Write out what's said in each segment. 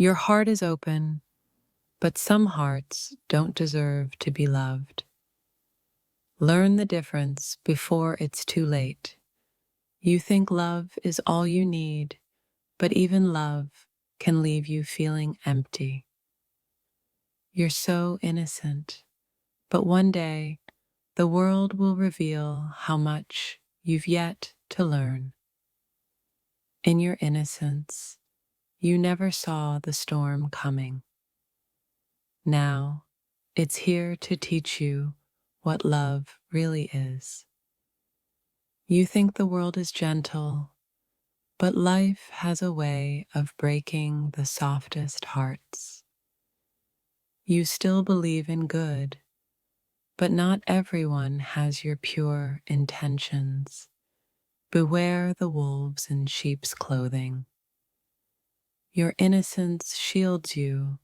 Your heart is open, but some hearts don't deserve to be loved. Learn the difference before it's too late. You think love is all you need, but even love can leave you feeling empty. You're so innocent, but one day the world will reveal how much you've yet to learn. In your innocence, you never saw the storm coming. Now, it's here to teach you what love really is. You think the world is gentle, but life has a way of breaking the softest hearts. You still believe in good, but not everyone has your pure intentions. Beware the wolves in sheep's clothing. Your innocence shields you,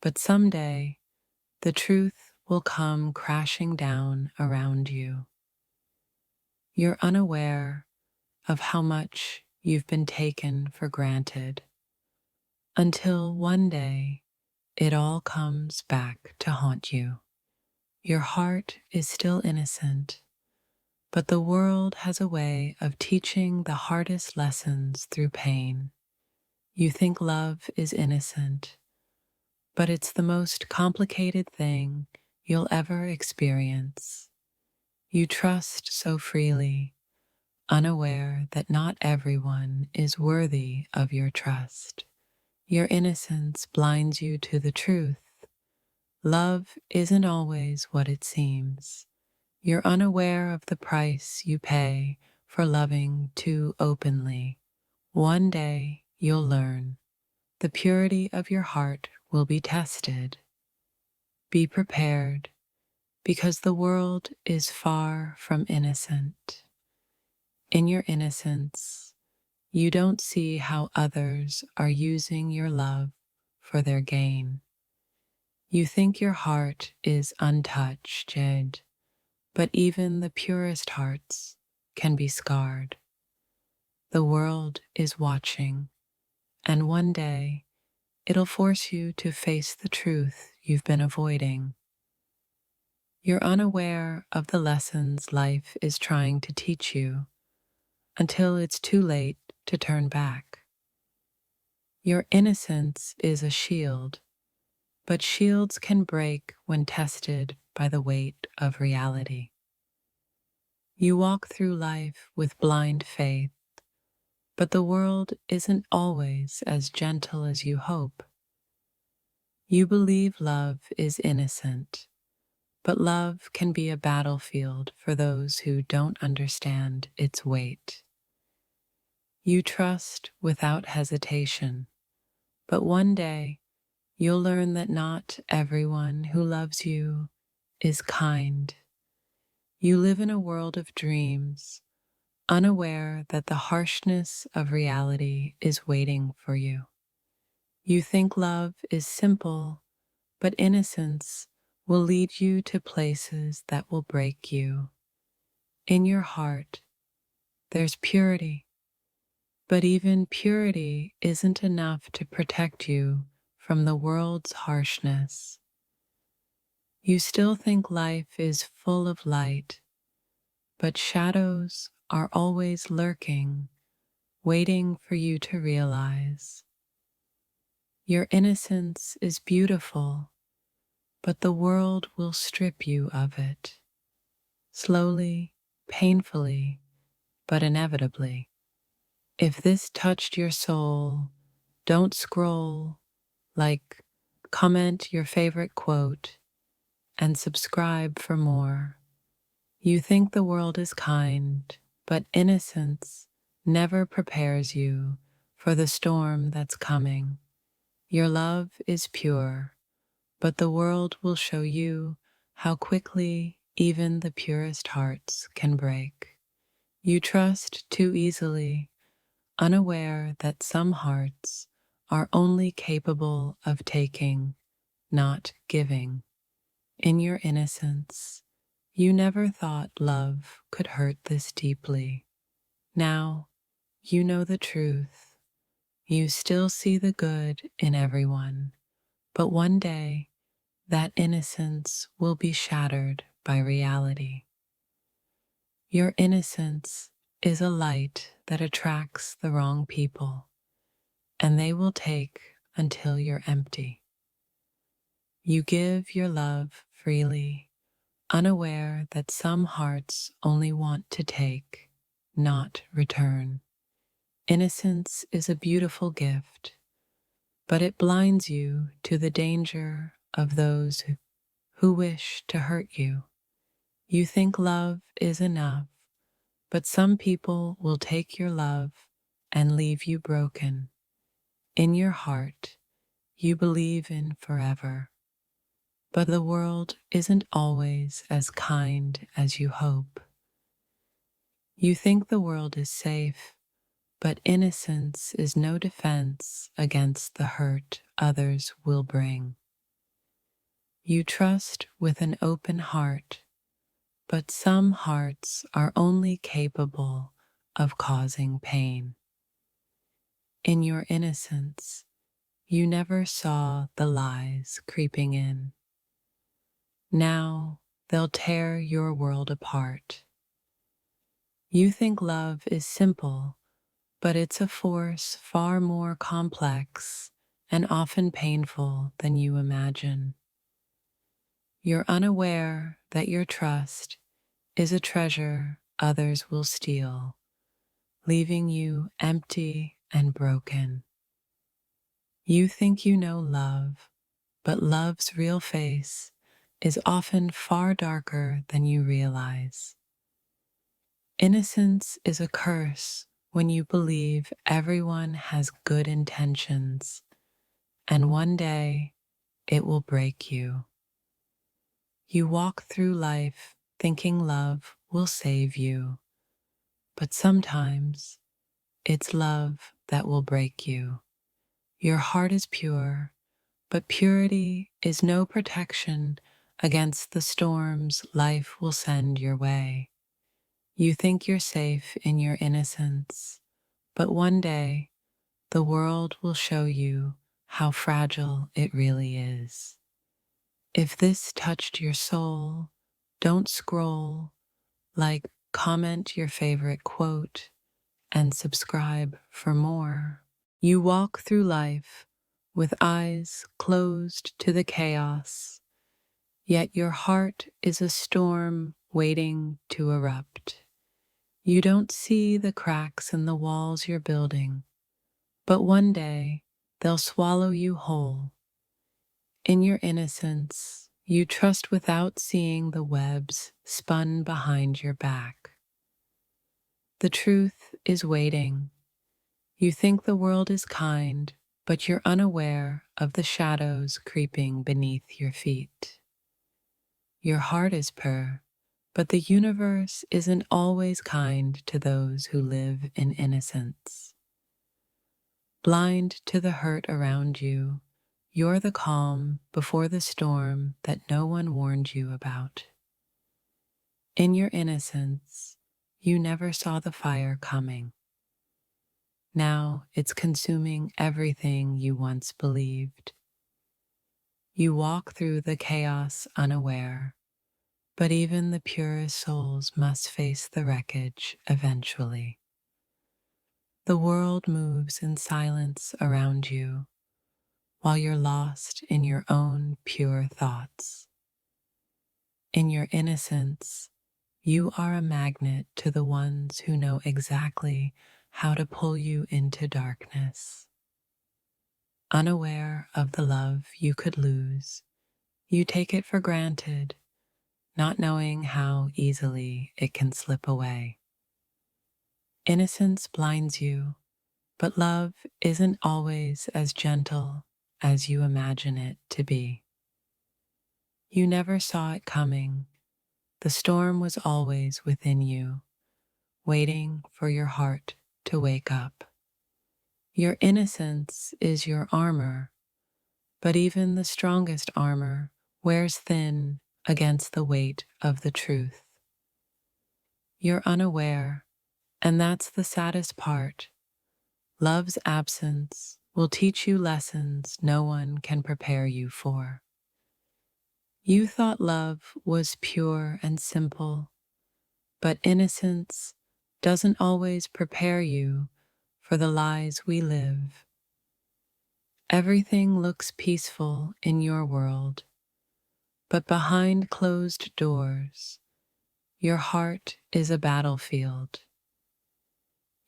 but someday the truth will come crashing down around you. You're unaware of how much you've been taken for granted until one day it all comes back to haunt you. Your heart is still innocent, but the world has a way of teaching the hardest lessons through pain. You think love is innocent, but it's the most complicated thing you'll ever experience. You trust so freely, unaware that not everyone is worthy of your trust. Your innocence blinds you to the truth. Love isn't always what it seems. You're unaware of the price you pay for loving too openly. One day you'll learn. The purity of your heart will be tested. Be prepared, because the world is far from innocent. In your innocence, you don't see how others are using your love for their gain. You think your heart is untouched, but even the purest hearts can be scarred. The world is watching, and one day it'll force you to face the truth you've been avoiding. You're unaware of the lessons life is trying to teach you until it's too late to turn back. Your innocence is a shield, but shields can break when tested by the weight of reality. You walk through life with blind faith, but the world isn't always as gentle as you hope. You believe love is innocent, but love can be a battlefield for those who don't understand its weight. You trust without hesitation, but one day you'll learn that not everyone who loves you is kind. You live in a world of dreams, unaware that the harshness of reality is waiting for you. You think love is simple, but innocence will lead you to places that will break you. In your heart, there's purity, but even purity isn't enough to protect you from the world's harshness. You still think life is full of light, but shadows are always lurking, waiting for you to realize. Your innocence is beautiful, but the world will strip you of it. Slowly, painfully, but inevitably. If this touched your soul, don't scroll, like, comment your favorite quote, and subscribe for more. You think the world is kind, but innocence never prepares you for the storm that's coming. Your love is pure, but the world will show you how quickly even the purest hearts can break. You trust too easily, unaware that some hearts are only capable of taking, not giving. In your innocence, you never thought love could hurt this deeply. Now, you know the truth. You still see the good in everyone, but one day that innocence will be shattered by reality. Your innocence is a light that attracts the wrong people, and they will take until you're empty. You give your love freely, unaware that some hearts only want to take, not return. Innocence is a beautiful gift, but it blinds you to the danger of those who wish to hurt you. You think love is enough, but some people will take your love and leave you broken. In your heart, you believe in forever, but the world isn't always as kind as you hope. You think the world is safe, but innocence is no defense against the hurt others will bring. You trust with an open heart, but some hearts are only capable of causing pain. In your innocence, you never saw the lies creeping in. Now they'll tear your world apart. You think love is simple, but it's a force far more complex and often painful than you imagine. You're unaware that your trust is a treasure others will steal, leaving you empty and broken. You think you know love, but love's real face is often far darker than you realize. Innocence is a curse when you believe everyone has good intentions, and one day it will break you. You walk through life thinking love will save you, but sometimes it's love that will break you. Your heart is pure, but purity is no protection against the storms life will send your way. You think you're safe in your innocence, but one day the world will show you how fragile it really is. If this touched your soul, don't scroll, like, comment your favorite quote, and subscribe for more. You walk through life with eyes closed to the chaos, yet your heart is a storm waiting to erupt. You don't see the cracks in the walls you're building, but one day they'll swallow you whole. In your innocence, you trust without seeing the webs spun behind your back. The truth is waiting. You think the world is kind, but you're unaware of the shadows creeping beneath your feet. Your heart is pure, but the universe isn't always kind to those who live in innocence. Blind to the hurt around you, you're the calm before the storm that no one warned you about. In your innocence, you never saw the fire coming. Now it's consuming everything you once believed. You walk through the chaos unaware, but even the purest souls must face the wreckage eventually. The world moves in silence around you, while you're lost in your own pure thoughts. In your innocence, you are a magnet to the ones who know exactly how to pull you into darkness. Unaware of the love you could lose, you take it for granted, not knowing how easily it can slip away. Innocence blinds you, but love isn't always as gentle as you imagine it to be. You never saw it coming. The storm was always within you, waiting for your heart to wake up. Your innocence is your armor, but even the strongest armor wears thin against the weight of the truth. You're unaware, and that's the saddest part. Love's absence will teach you lessons no one can prepare you for. You thought love was pure and simple, but innocence doesn't always prepare you for the lies we live. Everything looks peaceful in your world, but behind closed doors, your heart is a battlefield.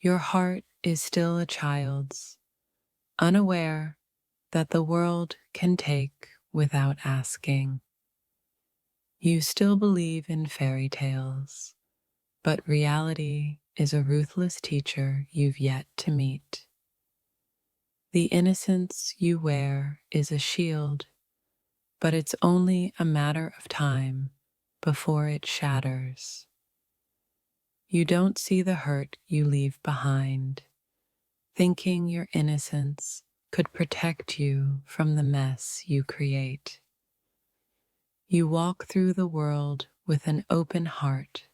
Your heart is still a child's, unaware that the world can take without asking. You still believe in fairy tales, but reality is a ruthless teacher you've yet to meet. The innocence you wear is a shield, but it's only a matter of time before it shatters. You don't see the hurt you leave behind, thinking your innocence could protect you from the mess you create. You walk through the world with an open heart,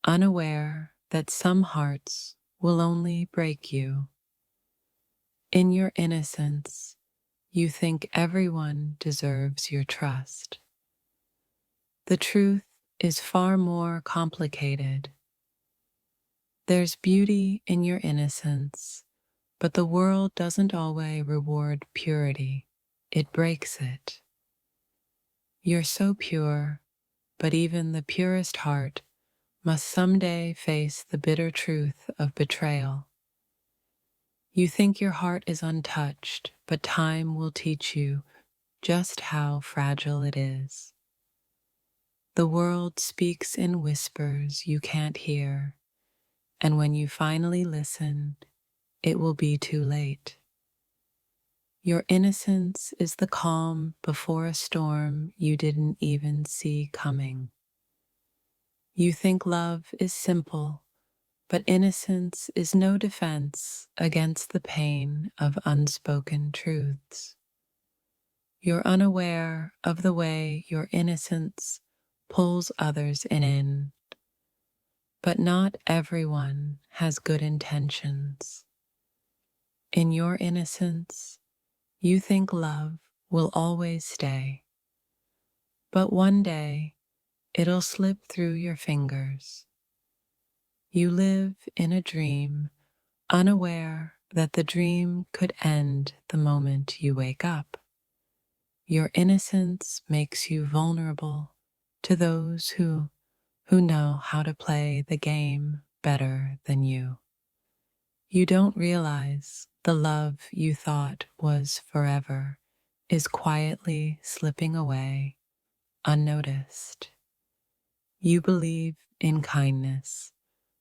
unaware that some hearts will only break you. In your innocence, you think everyone deserves your trust. The truth is far more complicated. There's beauty in your innocence, but the world doesn't always reward purity. It breaks it. You're so pure, but even the purest heart must someday face the bitter truth of betrayal. You think your heart is untouched, but time will teach you just how fragile it is. The world speaks in whispers you can't hear, and when you finally listen, it will be too late. Your innocence is the calm before a storm you didn't even see coming. You think love is simple, but innocence is no defense against the pain of unspoken truths. You're unaware of the way your innocence pulls others in, but not everyone has good intentions. In your innocence, you think love will always stay, but one day it'll slip through your fingers. You live in a dream, unaware that the dream could end the moment you wake up. Your innocence makes you vulnerable to those who know how to play the game better than you. You don't realize the love you thought was forever is quietly slipping away unnoticed. You believe in kindness,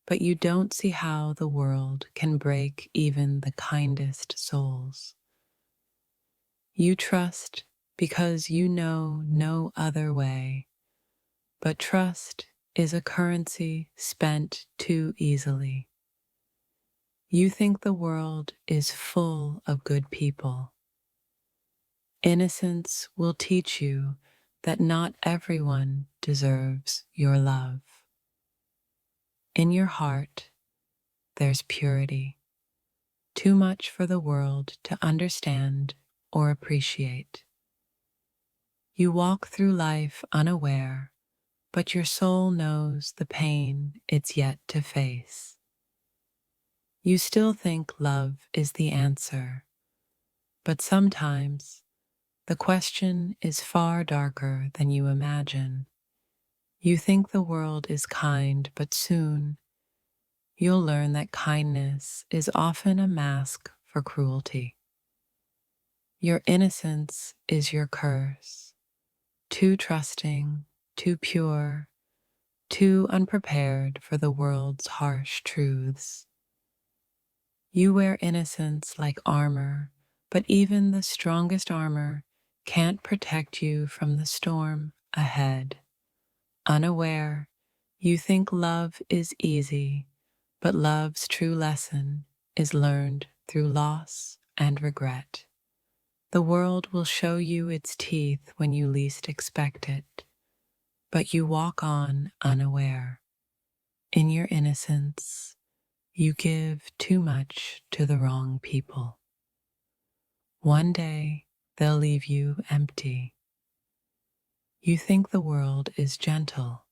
but you don't see how the world can break even the kindest souls. You trust because you know no other way, but trust is a currency spent too easily. You think the world is full of good people. Innocence will teach you that not everyone deserves your love. In your heart, there's purity, too much for the world to understand or appreciate. You walk through life unaware, but your soul knows the pain it's yet to face. You still think love is the answer, but sometimes the question is far darker than you imagine. You think the world is kind, but soon you'll learn that kindness is often a mask for cruelty. Your innocence is your curse, too trusting, too pure, too unprepared for the world's harsh truths. You wear innocence like armor, but even the strongest armor can't protect you from the storm ahead. Unaware, you think love is easy, but love's true lesson is learned through loss and regret. The world will show you its teeth when you least expect it, but you walk on unaware. In your innocence, You give too much to the wrong people. One day, they'll leave you empty. You think the world is gentle,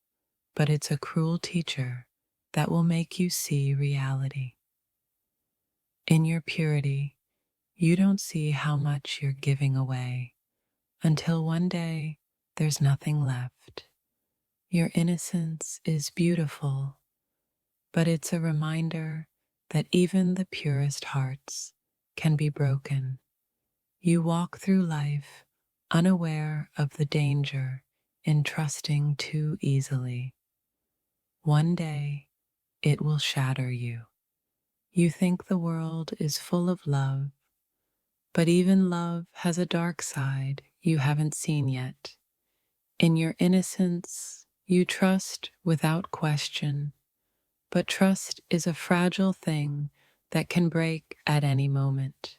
but it's a cruel teacher that will make you see reality. In your purity, you don't see how much you're giving away until one day there's nothing left. Your innocence is beautiful, but it's a reminder that even the purest hearts can be broken. You walk through life unaware of the danger in trusting too easily. One day, it will shatter you. You think the world is full of love, but even love has a dark side you haven't seen yet. In your innocence, you trust without question, but trust is a fragile thing that can break at any moment.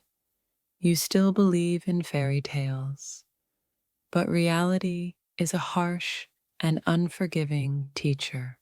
You still believe in fairy tales, but reality is a harsh and unforgiving teacher.